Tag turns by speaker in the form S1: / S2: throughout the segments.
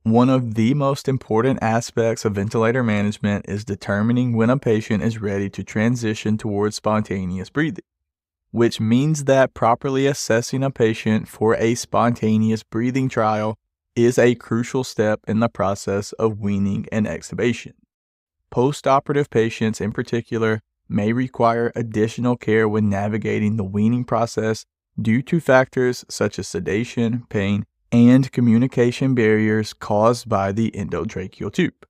S1: One of the most important aspects of ventilator management is determining when a patient is ready to transition towards spontaneous breathing, which means that properly assessing a patient for a spontaneous breathing trial is a crucial step in the process of weaning and extubation. Postoperative patients in particular may require additional care when navigating the weaning process due to factors such as sedation, pain, and communication barriers caused by the endotracheal tube.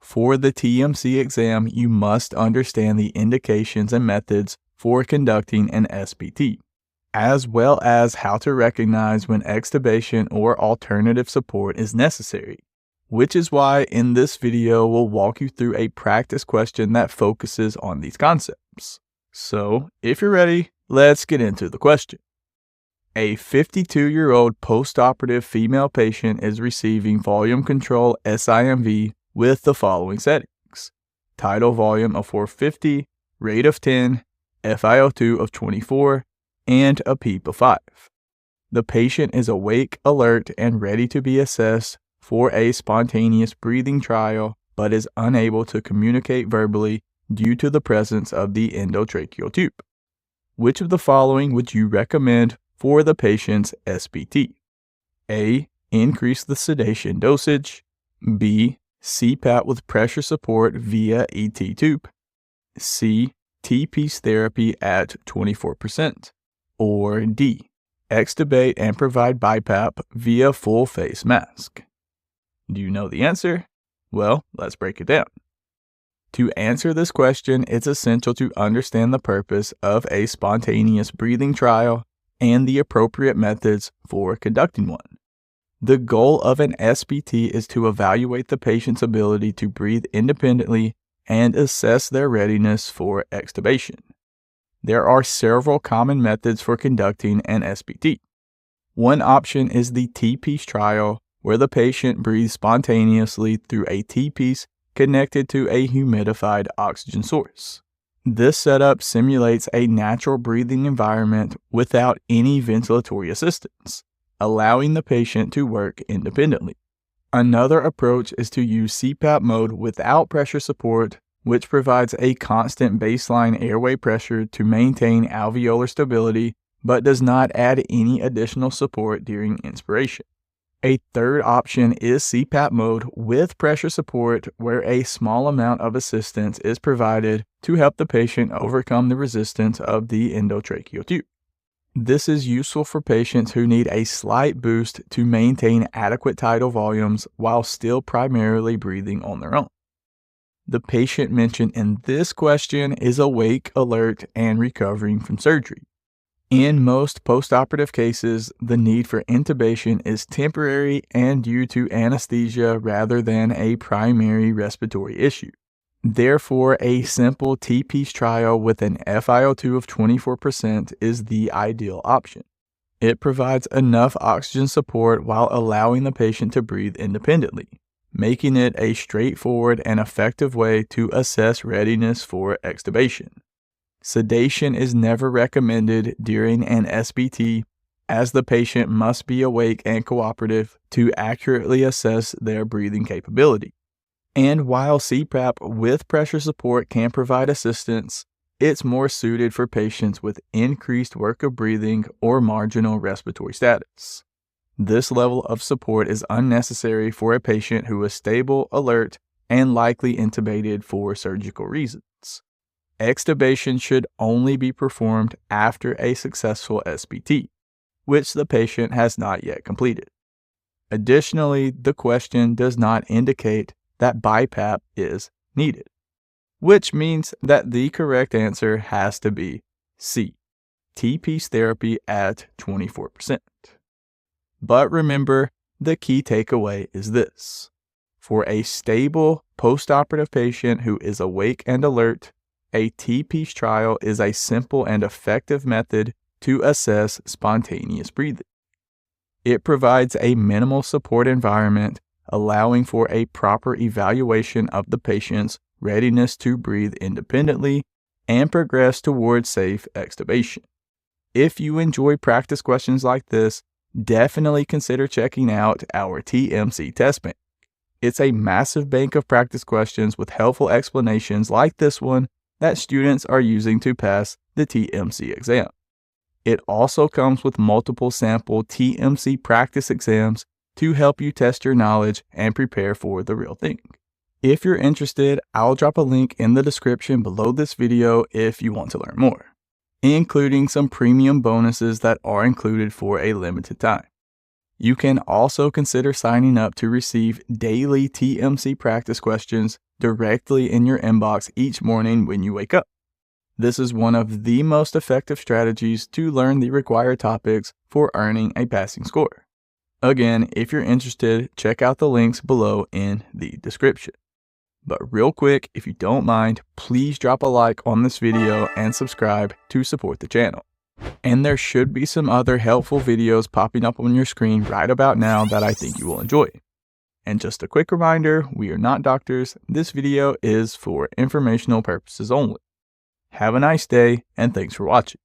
S1: For the TMC exam, you must understand the indications and methods for conducting an SBT, as well as how to recognize when extubation or alternative support is necessary, which is why in this video we'll walk you through a practice question that focuses on these concepts. So, if you're ready, let's get into the question. A 52-year-old postoperative female patient is receiving volume control SIMV with the following settings: tidal volume of 450, rate of 10, FiO2 of 24, and a PEEP of 5. The patient is awake, alert, and ready to be assessed for a spontaneous breathing trial, but is unable to communicate verbally due to the presence of the endotracheal tube. Which of the following would you recommend for the patient's SBT? A. Increase the sedation dosage. B. CPAP with pressure support via ET tube. C. T-piece therapy at 24%. Or D. Extubate and provide BiPAP via full face mask. Do you know the answer? Well, let's break it down. To answer this question, it's essential to understand the purpose of a spontaneous breathing trial and the appropriate methods for conducting one. The goal of an SBT is to evaluate the patient's ability to breathe independently and assess their readiness for extubation. There are several common methods for conducting an SBT. One option is the T-piece trial, where the patient breathes spontaneously through a T-piece connected to a humidified oxygen source. This setup simulates a natural breathing environment without any ventilatory assistance, allowing the patient to work independently. Another approach is to use CPAP mode without pressure support, which provides a constant baseline airway pressure to maintain alveolar stability, but does not add any additional support during inspiration. A third option is CPAP mode with pressure support, where a small amount of assistance is provided to help the patient overcome the resistance of the endotracheal tube. This is useful for patients who need a slight boost to maintain adequate tidal volumes while still primarily breathing on their own. The patient mentioned in this question is awake, alert, and recovering from surgery. In most postoperative cases, the need for intubation is temporary and due to anesthesia rather than a primary respiratory issue. Therefore, a simple T-piece trial with an FiO2 of 24% is the ideal option. It provides enough oxygen support while allowing the patient to breathe independently, making it a straightforward and effective way to assess readiness for extubation. Sedation is never recommended during an SBT, as the patient must be awake and cooperative to accurately assess their breathing capability. And while CPAP with pressure support can provide assistance, it's more suited for patients with increased work of breathing or marginal respiratory status. This level of support is unnecessary for a patient who is stable, alert, and likely intubated for surgical reasons. Extubation should only be performed after a successful SBT, which the patient has not yet completed. Additionally, the question does not indicate that BiPAP is needed, which means that the correct answer has to be C, T-piece therapy at 24%. But remember, the key takeaway is this: for a stable postoperative patient who is awake and alert, a T-piece trial is a simple and effective method to assess spontaneous breathing. It provides a minimal support environment, allowing for a proper evaluation of the patient's readiness to breathe independently and progress towards safe extubation. If you enjoy practice questions like this, definitely consider checking out our TMC test bank. It's a massive bank of practice questions with helpful explanations like this one that students are using to pass the TMC exam. It also comes with multiple sample TMC practice exams to help you test your knowledge and prepare for the real thing. If you're interested, I'll drop a link in the description below this video if you want to learn more, including some premium bonuses that are included for a limited time. You can also consider signing up to receive daily TMC practice questions directly in your inbox each morning when you wake up. This is one of the most effective strategies to learn the required topics for earning a passing score. Again, if you're interested, check out the links below in the description. But real quick, if you don't mind, please drop a like on this video and subscribe to support the channel. And there should be some other helpful videos popping up on your screen right about now that I think you will enjoy. And just a quick reminder, we are not doctors. This video is for informational purposes only. Have a nice day, and thanks for watching.